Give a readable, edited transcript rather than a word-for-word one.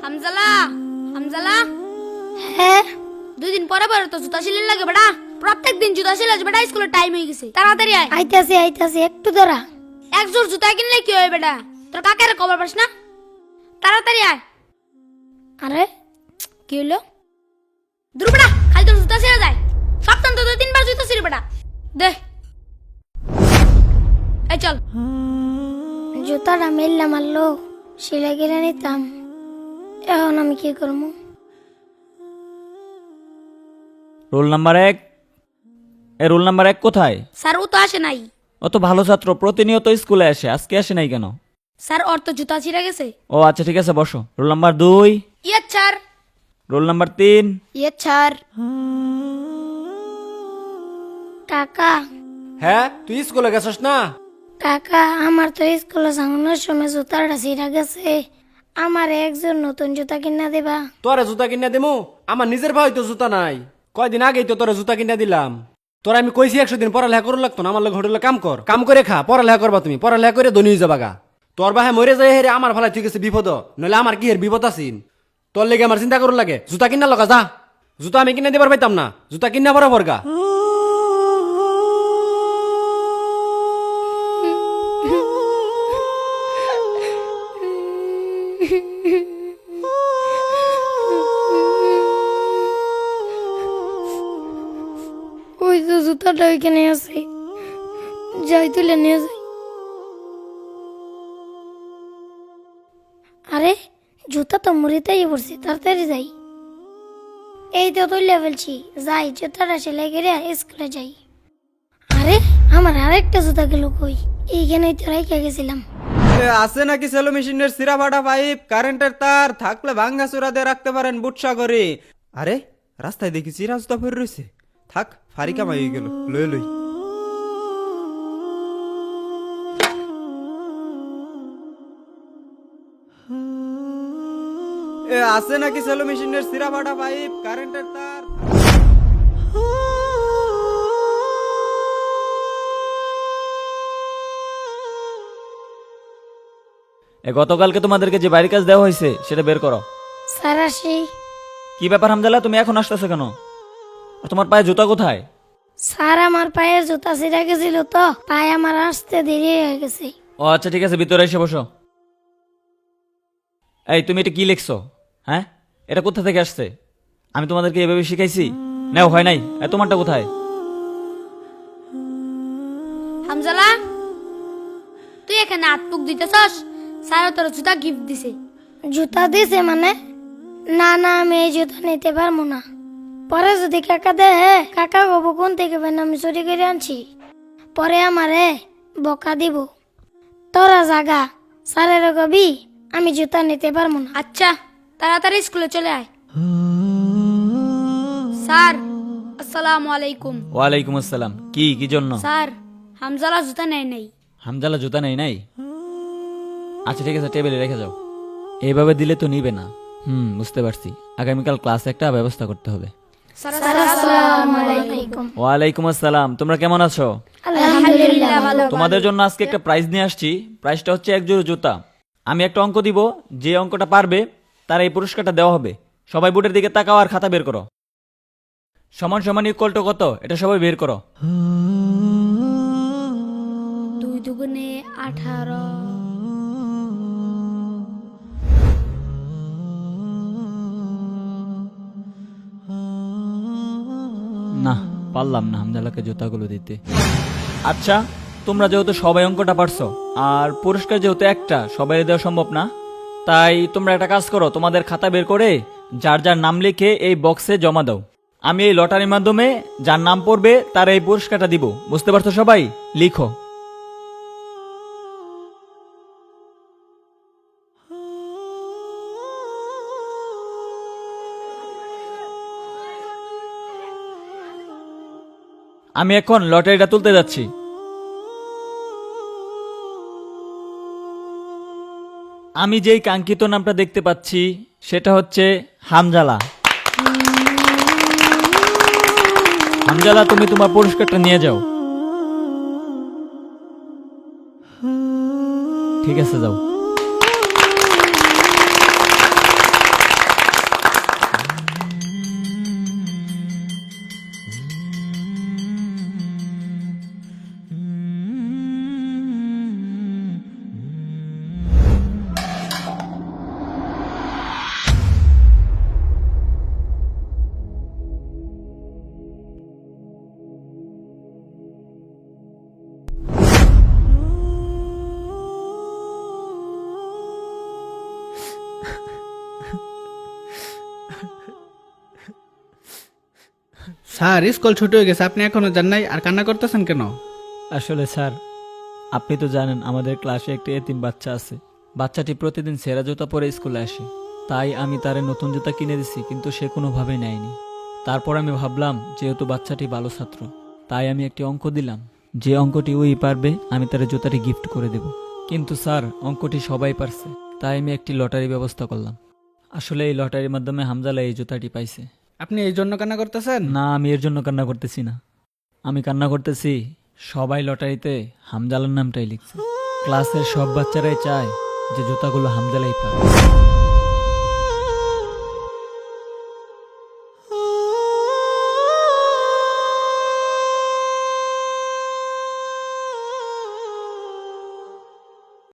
হামজালা, হামজালা, হ্যাঁ 2 দিন পরে পরে তো জুতা সিলাই লাগে বেটা। প্রত্যেক দিন জুতা সিলাই বেটা, স্কুলের টাইম হয়ে গেছে, তাড়াতাড়ি আয়। আইতাছি একটু দাঁড়া। এক জোড় জুতা কিনলে কি হয় বেটা? তোর কাকের খবর পাস না? তাড়াতাড়ি আয়। আরে কি হলো? দূর বেটা, খালি তোর জুতা ছিঁড়ে যায়। সপ্তাহ তো 2-3 বার জুতা ছিঁড়ে বেটা। দে, এই চল। জুতাটা মেললাম মারলো, সেলাই কিনে নিতাম। এখন আমি কি করবো? Roll number 1। এই রোল নাম্বার 1 কোথায়? স্যার ও তো আসে নাই। ও তো ভালো ছাত্র, প্রতিনিয়ত স্কুলে আসে, আজকে আসে নাই কেন? স্যার ওর তো জুতা ছিঁড়ে গেছে। ও আচ্ছা ঠিক আছে, বসো। Roll number 2। ইয়ে স্যার। Roll number 3। ইয়ে স্যার। কাকা হ্যাঁ, তুই স্কুলে গেছস না? কাকা আমার তো স্কুলে যাওয়ানোর সময় জুতাটা ছিঁড়া গেছে। আমার একজন নতুন জুতা কিনা দেবা? তোরে জুতা কিনা দিমু? আমার নিজের ভাই তো জুতা নাই। কয়দিন আগেই তো তোরে জুতা কিনা দিলাম। তোরা আমি কইছি 100 দিন পড়ালেখা করু লাগতো না, আমার লোক হোটেলে কাম করে খা, পড়ালেখা করবা তুমি, পড়ালেখা করে ধনী হয়ে যাবা গা। তোর বাহে মরে যায় হেরে আমার ভালাই ঠিক আছে বিপদ, নইলে আমার কি হের বিপদ আছিন? তোর লেগে আমার চিন্তা করুন লাগে। জুতা কিনা লগা যা, জুতা আমি কিনা দিবার পাইতাম না, জুতা কিনা বরাবর গা। ওই তো জুতাটা ওইখানে আছে, যাই তুলে নিয়ে যাই। আরে জুতা তো মুড়িতেই পড়ছে, তাড়াতাড়ি যাই। এই তো তুলে ফেলছি, যাই জুতাটা সেলাই করে স্কুলে যাই। আরে আমার আরেকটা জুতা গেল কই? এইখানেই তো রেখে গেছিলাম। আছে নাকি সেলো মেশিনের সিরা ফাটা পাইপ, কারেন্টের তার থাকলে ভাঙ্গা চূড়া দিয়ে রাখতে পারেন বুটসা করে। আরে রাস্তায় দেখি চিরা জুতা পরে রয়েছে, থাক ফারিকা মাই গেল, লই লই। আছে নাকি সেলো মেশিনের সিরা ফাটা পাইপ, কারেন্টের তার। গতকালকে তোমাদেরকে যে বাড়ির কাজ দেওয়া হয়েছে সেটা বের করো। স্যার আসি। কি ব্যাপার হামজালা, তুমি এখন আসতেছো কেন? আর তোমার পায়ে জুতা কোথায়? স্যার আমার পায়ের জুতা ছিঁড়া গেছিল তো, পায়ে আমার আসতে দেরি হয়ে গেছে। ও আচ্ছা ঠিক আছে, ভিতরে এসে বসো। এই তুমি এটা কি লিখছো? হ্যাঁ, এটা কোথা থেকে আসছে? আমি তোমাদেরকে এভাবে শিখাইছি? নাও হয় নাই। তোমারটা কোথায়? হামজালা, তুই এখানে আটপুক দিতেছস? স্যার তোর জুতা গিফট দিছে। জুতা দিছে মানে? না না, আমি এই জুতা নিতে পারবো না। পরে যদি কাকা দেয়, কাকা কব কোন থেকে পেন আমি চুরি করে আনছি, পরে আমারে বকা দিব। তোরা জাগা, স্যারের কবি আমি জুতা নিতে পারবো না। আচ্ছা, তাড়াতাড়ি স্কুলে চলে আয়। স্যার আসসালামু আলাইকুম। ওয়ালাইকুম আসসালাম। কি কি জন্য? স্যার হামজালা জুতা নেয় নাই। হামজালা জুতা নেই নাই? আচ্ছা ঠিক আছে, টেবিলে রেখে যাও। এইভাবে দিলে তো নিবে না। বুঝতে পারছি। আগামীকাল ক্লাসে একটা ব্যবস্থা করতে হবে। স্যার আসসালামু আলাইকুম। ওয়ালাইকুম আসসালাম। তোমরা কেমন আছো? আলহামদুলিল্লাহ ভালো। তোমাদের জন্য আজকে একটা প্রাইজ নিয়ে আসছি। প্রাইজটা হচ্ছে 1 জোড়া জুতা। আমি একটা অঙ্ক দিব, যে অঙ্কটা পারবে তার এই পুরস্কারটা দেওয়া হবে। সবাই বোর্ডের দিকে তাকাও আর খাতা বের করো। সমান সমান ইকুয়াল টু কত, এটা সবাই বের করো। 2 দুগুণে 18। না, পারলাম না হামজালাকে জুতাগুলো দিতে। আচ্ছা, তোমরা যেহেতু সবাই অঙ্কটা পারছো আর পুরস্কার যেহেতু একটা, সবাই দেওয়া সম্ভব না, তাই তোমরা একটা কাজ করো, তোমাদের খাতা বের করে যার যার নাম লিখে এই বক্সে জমা দাও। আমি এই লটারির মাধ্যমে যার নাম পড়বে তার এই পুরস্কারটা দিব। বুঝতে পারছো সবাই? লিখো। আমি এখন লটারিটা তুলতে যাচ্ছি। আমি যেই কাঙ্ক্ষিত নামটা দেখতে পাচ্ছি সেটা হচ্ছে হামজালা। হামজালা, তুমি তোমার পুরস্কারটা নিয়ে যাও। ঠিক আছে, যাও। স্যার স্কুল ছুটি হয়ে গেছে, আপনি এখনো যান নাই আর কান্না করতেছেন কেন? আসলে স্যার, আপনি তো জানেন আমাদের ক্লাসে একটি এতিম বাচ্চা আছে। বাচ্চাটি প্রতিদিন সেরা জুতা পরে স্কুলে আসে, তাই আমি তারে নতুন জুতা কিনে দিছি, কিন্তু সে কোনোভাবেই নেয়নি। তারপর আমি ভাবলাম যেহেতু বাচ্চাটি ভালো ছাত্র, তাই আমি একটি অঙ্ক দিলাম, যে অঙ্কটি ওই পারবে আমি তার জুতাটি গিফট করে দেব। কিন্তু স্যার, অঙ্কটি সবাই পারছে, তাই আমি একটি লটারি ব্যবস্থা করলাম। আসলে এই লটারির মাধ্যমে হামজালা এই জুতাটি পাইছে। আপনি এই জন্য কান্না করতেছেন? না, আমি এর জন্য কান্না করতেছি না। আমি কান্না করতেছি সবাই লটারিতে হামজালার নামটাই লিখছে। ক্লাসের সব বাচ্চারাই চায় যে জুতাগুলো হামজালাই পায়।